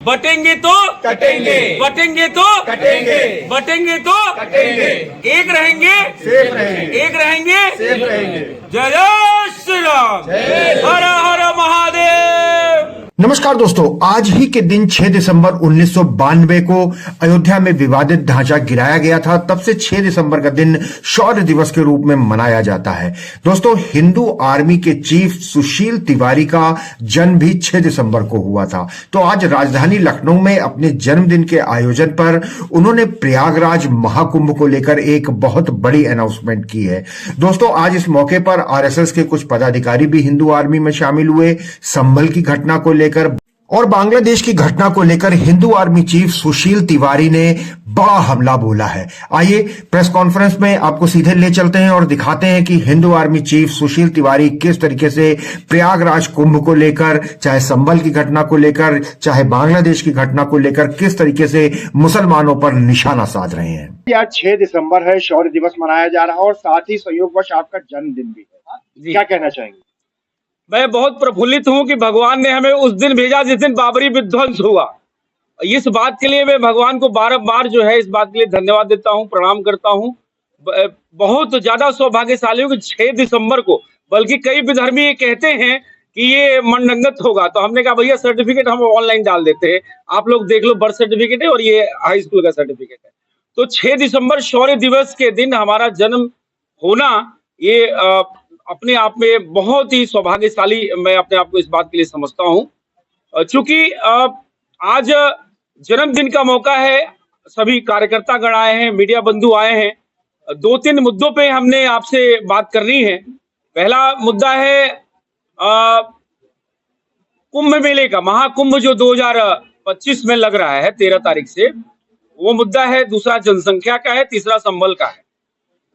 बटेंगे तो कटेंगे, बटेंगे तो कटेंगे, बटेंगे तो कटेंगे, एक रहेंगे सेफ रहेंगे, एक रहेंगे सेफ रहेंगे। जय जय श्री राम, हर हर महादेव। नमस्कार दोस्तों, आज ही के दिन 6 दिसंबर 1992 को अयोध्या में विवादित ढांचा गिराया गया था। तब से 6 दिसंबर का दिन शौर्य दिवस के रूप में मनाया जाता है। दोस्तों, हिंदू आर्मी के चीफ सुशील तिवारी का जन्म भी 6 दिसंबर को हुआ था। तो आज राजधानी लखनऊ में अपने जन्मदिन के आयोजन पर उन्होंने प्रयागराज महाकुंभ को लेकर एक बहुत बड़ी अनाउंसमेंट की है। दोस्तों, आज इस मौके पर आरएसएस के कुछ पदाधिकारी भी हिंदू आर्मी में शामिल हुए। संभल की घटना को लेकर और बांग्लादेश की घटना को लेकर हिंदू आर्मी चीफ सुशील तिवारी ने बड़ा हमला बोला है। आइए प्रेस कॉन्फ्रेंस में आपको सीधे ले चलते हैं और दिखाते हैं कि हिंदू आर्मी चीफ सुशील तिवारी किस तरीके से प्रयागराज कुंभ को लेकर, चाहे संभल की घटना को लेकर, चाहे बांग्लादेश की घटना को लेकर, किस तरीके से मुसलमानों पर निशाना साध रहे हैं। आज 6 दिसंबर है, शौर्य दिवस मनाया जा रहा है और साथ ही संयोगवश आपका जन्मदिन भी है। क्या कहना चाहेंगे? मैं बहुत प्रफुल्लित हूं कि भगवान ने हमें उस दिन भेजा जिस दिन बाबरी विध्वंस हुआ। इस बात के लिए मैं भगवान को बार जो है इस बात के लिए धन्यवाद देता हूं, प्रणाम करता हूं। बहुत ज्यादा सौभाग्यशाली हूं कि 6 दिसंबर को, बल्कि कई विधर्मी ये कहते हैं कि ये मनगंगत होगा, तो हमने कहा भैया सर्टिफिकेट हम ऑनलाइन डाल देते हैं, आप लोग देख लो, बर्थ सर्टिफिकेट है और ये हाई स्कूल का सर्टिफिकेट है। तो 6 दिसंबर शौर्य दिवस के दिन हमारा जन्म होना, ये अपने आप में बहुत ही सौभाग्यशाली मैं अपने आप को इस बात के लिए समझता हूं। चूंकि आज जन्मदिन का मौका है, सभी कार्यकर्ता गण आए हैं, मीडिया बंधु आए हैं। 2-3 मुद्दों पे हमने आपसे बात करनी है। पहला मुद्दा है कुंभ मेले का, महाकुंभ जो 2025 में लग रहा है 13 तारीख से, वो मुद्दा है। दूसरा जनसंख्या का है, तीसरा संभल का है।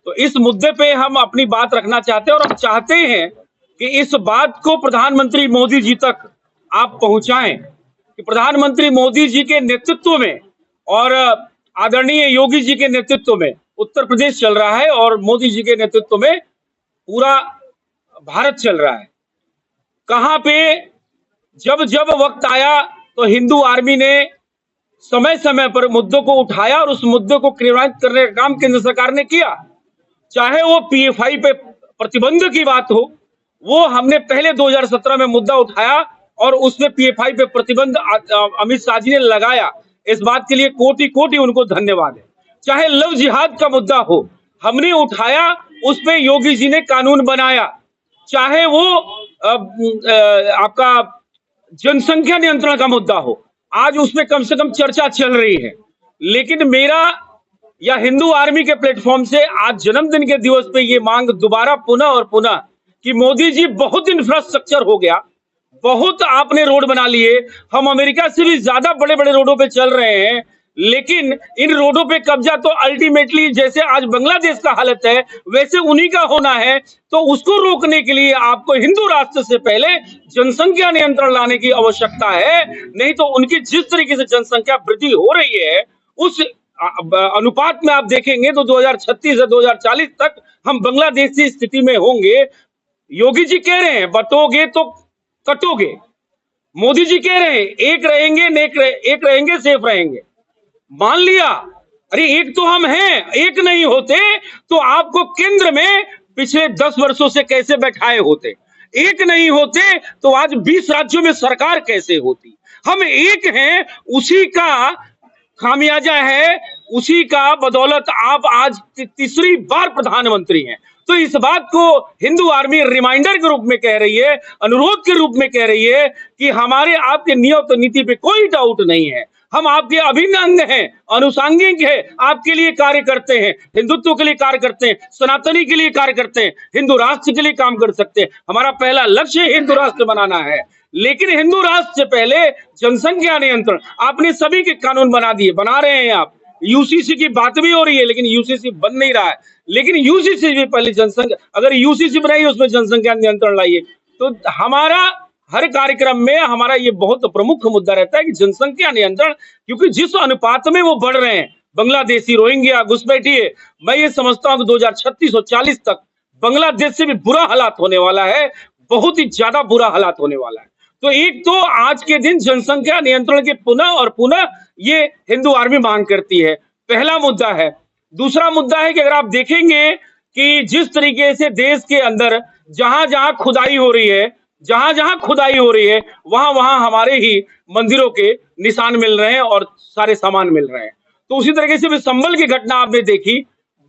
तो इस मुद्दे पे हम अपनी बात रखना चाहते हैं और हम चाहते हैं कि इस बात को प्रधानमंत्री मोदी जी तक आप पहुंचाएं कि प्रधानमंत्री मोदी जी के नेतृत्व में और आदरणीय योगी जी के नेतृत्व में उत्तर प्रदेश चल रहा है और मोदी जी के नेतृत्व में पूरा भारत चल रहा है। कहां पे जब जब वक्त आया तो हिंदू आर्मी ने समय समय पर मुद्दों को उठाया और उस मुद्दे को क्रियान्वित करने का काम केंद्र सरकार ने किया। चाहे वो पीएफआई पे प्रतिबंध की बात हो, वो हमने पहले 2017 में मुद्दा उठाया और उसमें पीएफआई पे प्रतिबंध अमित शाह जी ने लगाया। इस बात के लिए कोटि कोटि उनको धन्यवाद है। चाहे लव जिहाद का मुद्दा हो, हमने उठाया, उस पे योगी जी ने कानून बनाया। चाहे वो आपका जनसंख्या नियंत्रण का मुद्दा हो, आज उसमें कम से कम चर्चा चल रही है। लेकिन मेरा या हिंदू आर्मी के प्लेटफॉर्म से आज जन्मदिन के दिवस पे ये मांग दोबारा पुनः और पुनः कि मोदी जी, बहुत इंफ्रास्ट्रक्चर हो गया, बहुत आपने रोड बना लिए, हम अमेरिका से भी ज्यादा बड़े बड़े रोडों पे चल रहे हैं, लेकिन इन रोडों पे कब्जा तो अल्टीमेटली जैसे आज बांग्लादेश का हालत है वैसे उन्हीं का होना है। तो उसको रोकने के लिए आपको हिंदू राष्ट्र से पहले जनसंख्या नियंत्रण लाने की आवश्यकता है। नहीं तो उनकी जिस तरीके से जनसंख्या वृद्धि हो रही है, उस अनुपात में आप देखेंगे तो 2036 से 2040 तक हम बांग्लादेश की स्थिति में होंगे। योगी जी कह रहे हैं बटोगे तो कटोगे, मोदी जी कह रहे हैं एक रहेंगे एक रहेंगे सेफ रहेंगे। मान लिया, अरे एक तो हम हैं, एक नहीं होते तो आपको केंद्र में पिछले 10 वर्षों से कैसे बैठाए होते? एक नहीं होते तो आज 20 राज्यों में सरकार कैसे होती? हम एक हैं, उसी का खामियाजा है, उसी का बदौलत आप आज तीसरी बार प्रधानमंत्री हैं। तो इस बात को हिंदू आर्मी रिमाइंडर के रूप में कह रही है, अनुरोध के रूप में कह रही है कि हमारे आपके नियत नीति पे कोई डाउट नहीं है। हम आपके अभिन्न अंग हैं, अनुषांगिक है, आपके लिए कार्य करते हैं, हिंदुत्व के लिए कार्य करते हैं, सनातनी के लिए कार्य करते हैं, हिंदू राष्ट्र के लिए काम कर सकते हैं। हमारा पहला लक्ष्य हिंदू राष्ट्र बनाना है, लेकिन हिंदू राष्ट्र से पहले जनसंख्या नियंत्रण। आपने सभी के कानून बना दिए, बना रहे हैं आप। यूसीसी की बात भी हो रही है, लेकिन यूसीसी बन नहीं रहा है। लेकिन यूसीसी भी पहले जनसंख्या, अगर यूसीसी बनाइए उसमें जनसंख्या नियंत्रण लाइए। तो हमारा हर कार्यक्रम में हमारा ये बहुत प्रमुख मुद्दा रहता है कि जनसंख्या नियंत्रण, क्योंकि जिस अनुपात में वो बढ़ रहे हैं, बांग्लादेशी, रोहिंग्या, घुसपैठिए, मैं ये समझता हूं कि 2036 और 40 तक बांग्लादेश से भी बुरा हालात होने वाला है, बहुत ही ज्यादा बुरा हालात होने वाला है। तो एक तो आज के दिन जनसंख्या नियंत्रण के पुनः और पुनः ये हिंदू आर्मी मांग करती है, पहला मुद्दा है। दूसरा मुद्दा है कि अगर आप देखेंगे कि जिस तरीके से देश के अंदर जहां जहां खुदाई हो रही है, जहां जहां खुदाई हो रही है, वहां वहां हमारे ही मंदिरों के निशान मिल रहे हैं और सारे सामान मिल रहे हैं। तो उसी तरीके से भी संभल की घटना आपने देखी,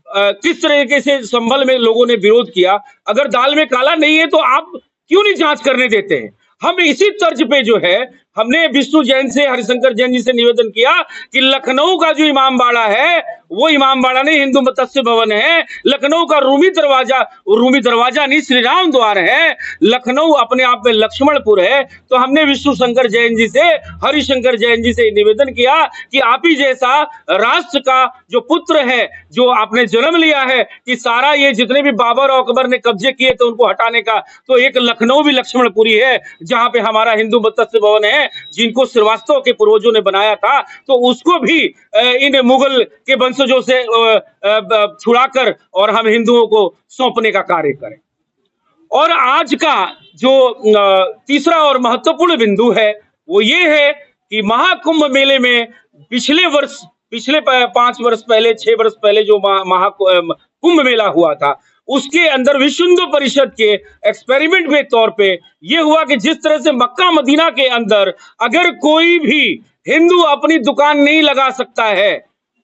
किस तरीके से संभल में लोगों ने विरोध किया। अगर दाल में काला नहीं है तो आप क्यों नहीं जांच करने देते हैं? हम इसी तर्ज पे जो है, हमने विष्णु जैन से, हरिशंकर जैन जी से निवेदन किया कि लखनऊ का जो इमामबाड़ा है वो इमामबाड़ा नहीं, हिंदू मत्स्य भवन है। लखनऊ का रूमी दरवाजा नहीं, श्री राम द्वार है। लखनऊ अपने आप में लक्ष्मणपुर है। तो हमने विष्णु शंकर जैन जी से, हरिशंकर जैन जी से निवेदन किया कि आप ही जैसा राष्ट्र का जो पुत्र है, जो आपने जन्म लिया है, कि सारा ये जितने भी बाबर और अकबर ने कब्जे किए थे उनको हटाने का, तो एक लखनऊ भी लक्ष्मणपुरी है जहां पे हमारा हिंदू मत्स्य भवन है, जिनको श्रीवास्तव के पूर्वजों ने बनाया था। तो उसको भी इन मुगल के वंशजों से छुड़ाकर और हम हिंदुओं को सौंपने का कार्य करें। और आज का जो तीसरा और महत्वपूर्ण बिंदु है वो ये है कि महाकुंभ मेले में पिछले 5 वर्ष पहले, 6 वर्ष पहले जो कुंभ मेला हुआ था, उसके अंदर विश्व हिंदू परिषद के एक्सपेरिमेंट के तौर पे ये हुआ कि जिस तरह से मक्का मदीना के अंदर अगर कोई भी हिंदू अपनी दुकान नहीं लगा सकता है,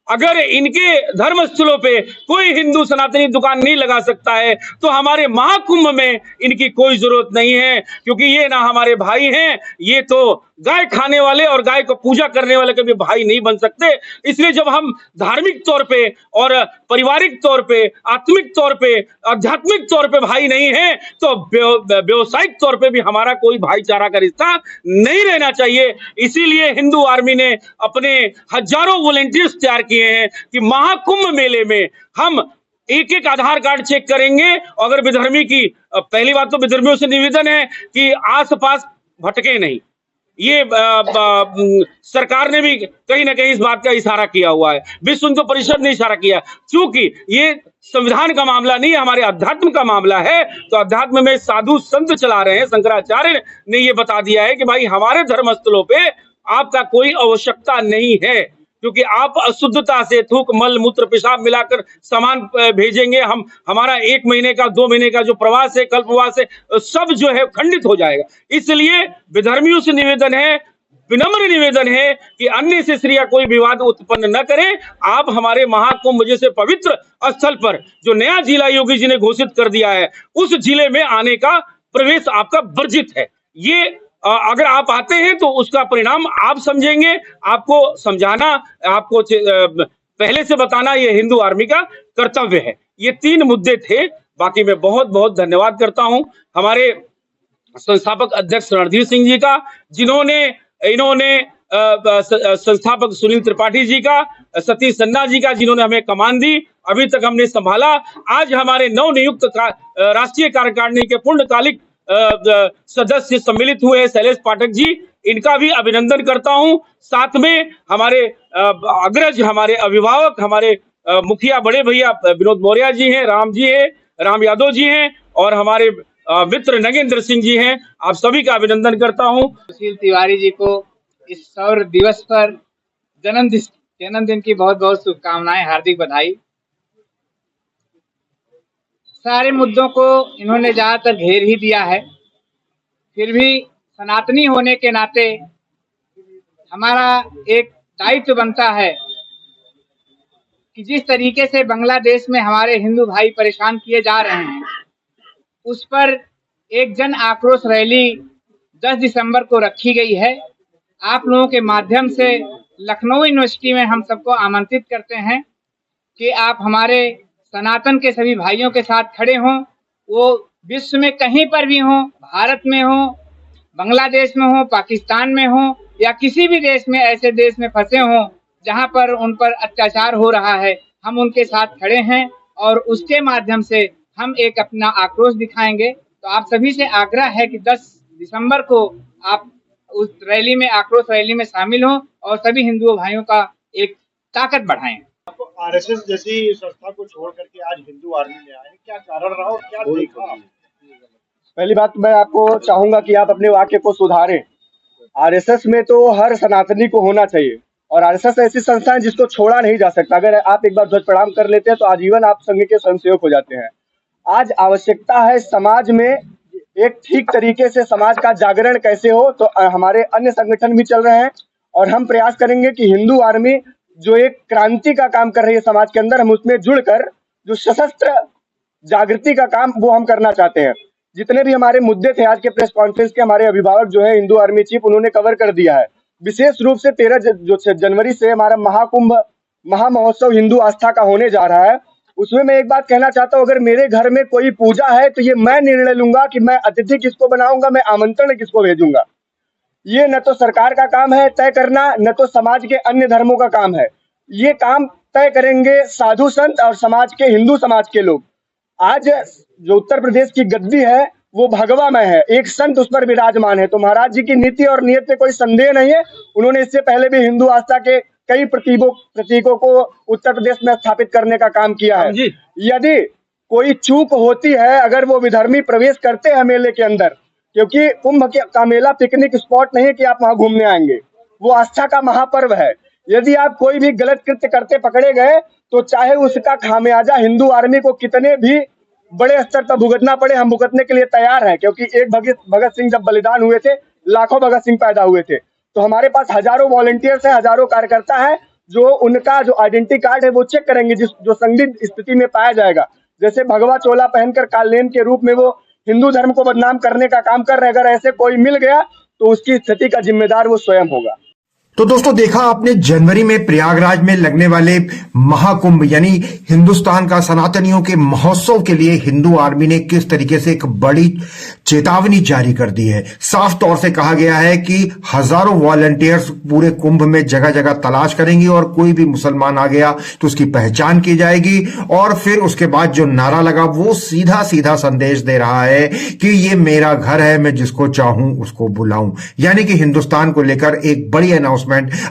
अगर इनके धर्म स्थलों पे कोई हिंदू सनातनी दुकान नहीं लगा सकता है, तो हमारे महाकुंभ में इनकी कोई जरूरत नहीं है, क्योंकि ये ना हमारे भाई हैं, ये तो गाय खाने वाले और गाय को पूजा करने वाले कभी भाई नहीं बन सकते। इसलिए जब हम धार्मिक तौर पे और पारिवारिक तौर पे, आत्मिक तौर पे, आध्यात्मिक तौर पे भाई नहीं है, तो व्यवसायिक तौर पे भी हमारा कोई भाईचारा का रिश्ता नहीं रहना चाहिए। इसीलिए हिंदू आर्मी ने अपने हजारों वॉलंटियर्स तैयार किए हैं कि महाकुंभ मेले में हम एक एक आधार कार्ड चेक करेंगे। अगर विधर्मी की, पहली बात तो विधर्मियों से निवेदन है कि आसपास भटके नहीं। ये सरकार ने भी कहीं ना कहीं इस बात का इशारा किया हुआ है, विश्व हिंदू परिषद ने इशारा किया, क्योंकि ये संविधान का मामला नहीं है, हमारे अध्यात्म का मामला है। तो अध्यात्म में साधु संत चला रहे हैं। शंकराचार्य ने ये बता दिया है कि भाई हमारे धर्मस्थलों पे आपका कोई आवश्यकता नहीं है, क्योंकि आप अशुद्धता से थूक, मल, मूत्र, पेशाब मिलाकर सामान भेजेंगे, हमारा 1 महीने का, 2 महीने का जो प्रवास है, कल्पवास है, सब जो है खंडित हो जाएगा। इसलिए विधर्मियों से निवेदन है, विनम्र निवेदन है कि अन्य से श्रेय कोई विवाद उत्पन्न न करें। आप हमारे महाकुंभ जैसे पवित्र स्थल पर, जो नया जिला योगी जी ने घोषित कर दिया है, उस जिले में आने का प्रवेश आपका वर्जित है। ये अगर आप आते हैं तो उसका परिणाम आप समझेंगे। आपको समझाना, आपको पहले से बताना ये हिंदू आर्मी का कर्तव्य है। ये 3 मुद्दे थे। बाकी मैं बहुत बहुत धन्यवाद करता हूं हमारे संस्थापक अध्यक्ष रणधीर सिंह जी का, इन्होंने संस्थापक सुनील त्रिपाठी जी का, सतीश सन्ना जी का, जिन्होंने हमें कमान दी, अभी तक हमने संभाला। आज हमारे नवनियुक्त राष्ट्रीय कार्यकारिणी के पूर्णकालिक सदस्य सम्मिलित हुए हैं, शैलेश पाठक जी, इनका भी अभिनंदन करता हूं। साथ में हमारे अग्रज, हमारे अभिभावक, हमारे मुखिया बड़े भैया विनोद मौर्य जी हैं, राम यादव जी हैं, और हमारे मित्र नगेंद्र सिंह जी हैं। आप सभी का अभिनंदन करता हूं। सुशील तिवारी जी को इस सौर दिवस पर जन्मदिन की बहुत बहुत शुभकामनाएं, हार्दिक बधाई। सारे मुद्दों को इन्होंने ज्यादातर घेर ही दिया है, फिर भी सनातनी होने के नाते हमारा एक दायित्व बनता है कि जिस तरीके से बांग्लादेश में हमारे हिंदू भाई परेशान किए जा रहे हैं, उस पर एक जन आक्रोश रैली 10 दिसंबर को रखी गई है। आप लोगों के माध्यम से लखनऊ यूनिवर्सिटी में हम सबको आमंत्रित करते हैं कि आप हमारे सनातन के सभी भाइयों के साथ खड़े हों। वो विश्व में कहीं पर भी हों, भारत में हो, बांग्लादेश में हो, पाकिस्तान में हो, या किसी भी देश में, ऐसे देश में फंसे हों जहां पर उन पर अत्याचार हो रहा है, हम उनके साथ खड़े हैं और उसके माध्यम से हम एक अपना आक्रोश दिखाएंगे। तो आप सभी से आग्रह है कि 10 दिसंबर को आप उस रैली में, आक्रोश रैली में शामिल हों और सभी हिंदू भाइयों का एक ताकत बढ़ाएं। आरएसएस जैसी संस्था को छोड़ करके आज हिंदू आर्मी में आए, क्या कारण रहा और क्या देखा? पहली बात मैं आपको चाहूंगा कि आप अपने वाक्य को सुधारें। आरएसएस में तो हर सनातनी को होना चाहिए और आरएसएस ऐसी संस्था है जिसको छोड़ा नहीं जा सकता। अगर आप एक बार ध्वज प्रणाम कर लेते हैं तो आजीवन आप संघ के स्वयंसेवक हो जाते हैं। आज आवश्यकता है समाज में एक ठीक तरीके से समाज का जागरण कैसे हो, तो हमारे अन्य संगठन भी चल रहे हैं और हम प्रयास करेंगे कि हिंदू आर्मी जो एक क्रांति का काम कर रही है समाज के अंदर, हम उसमें जुड़कर जो सशस्त्र जागृति का काम वो हम करना चाहते हैं। जितने भी हमारे मुद्दे थे आज के प्रेस कॉन्फ्रेंस के, हमारे अभिभावक जो है हिंदू आर्मी चीफ, उन्होंने कवर कर दिया है। विशेष रूप से 13 जनवरी से हमारा महाकुंभ महामहोत्सव हिंदू आस्था का होने जा रहा है। उसमें मैं एक बात कहना चाहता हूँ, अगर मेरे घर में कोई पूजा है तो ये मैं निर्णय लूंगा कि मैं अतिथि किसको बनाऊंगा, मैं आमंत्रण किसको भेजूंगा। ये न तो सरकार का काम है तय करना, न तो समाज के अन्य धर्मों का काम है। ये काम तय करेंगे साधु संत और समाज के हिंदू समाज के लोग। आज जो उत्तर प्रदेश की गद्दी है वो भगवा में है, एक संत उस पर विराजमान है, तो महाराज जी की नीति और नियत पे कोई संदेह नहीं है। उन्होंने इससे पहले भी हिंदू आस्था के कई प्रतीकों को उत्तर प्रदेश में स्थापित करने का काम किया है। यदि कोई चूक होती है, अगर वो विधर्मी प्रवेश करते हैं मेले के अंदर, क्योंकि कुंभ का मेला पिकनिक स्पॉट नहीं है कि आप वहां घूमने आएंगे, वो आस्था का महापर्व है। यदि आप कोई भी गलत कृत्य करते पकड़े गए तो चाहे उसका खामियाजा हिंदू आर्मी को कितने भी बड़े स्तर पर भुगतना पड़े, हम भुगतने के लिए तैयार हैं। क्योंकि एक भगत सिंह जब बलिदान हुए थे, लाखों भगत सिंह पैदा हुए थे। तो हमारे पास हजारों वॉलंटियर्स हैं, हजारों कार्यकर्ता है जो उनका जो आइडेंटिटी कार्ड है वो चेक करेंगे, जो संदिग्ध स्थिति में पाया जाएगा। जैसे भगवा चोला पहनकर कालेन के रूप में वो हिंदू धर्म को बदनाम करने का काम कर रहे हैं, अगर ऐसे कोई मिल गया तो उसकी स्थिति का जिम्मेदार वो स्वयं होगा। तो दोस्तों देखा आपने जनवरी में प्रयागराज में लगने वाले महाकुंभ यानी हिंदुस्तान का सनातनियों के महोत्सव के लिए हिंदू आर्मी ने किस तरीके से एक बड़ी चेतावनी जारी कर दी है। साफ तौर से कहा गया है कि हजारों वॉलंटियर्स पूरे कुंभ में जगह जगह तलाश करेंगे और कोई भी मुसलमान आ गया तो उसकी पहचान की जाएगी। और फिर उसके बाद जो नारा लगा वो सीधा सीधा संदेश दे रहा है कि ये मेरा घर है, मैं जिसको चाहूं उसको बुलाऊं। यानी कि हिंदुस्तान को लेकर एक बड़ी अनाउंसमेंट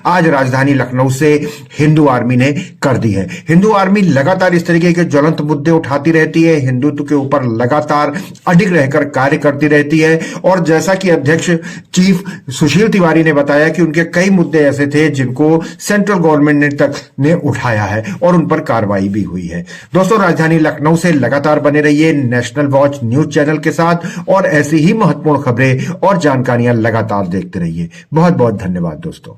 आज राजधानी लखनऊ से हिंदू आर्मी ने कर दी है। हिंदू आर्मी लगातार इस तरीके के ज्वलंत मुद्दे उठाती रहती है, हिंदुत्व के ऊपर लगातार अडिग रहकर कार्य करती रहती है। और जैसा कि अध्यक्ष चीफ सुशील तिवारी ने बताया कि उनके कई मुद्दे ऐसे थे जिनको सेंट्रल गवर्नमेंट ने उठाया है और उन पर कार्रवाई भी हुई है। दोस्तों राजधानी लखनऊ से लगातार बने रहिए नेशनल वॉच न्यूज चैनल के साथ और ऐसी ही महत्वपूर्ण खबरें और जानकारियां लगातार देखते रहिए। बहुत बहुत धन्यवाद दोस्तों।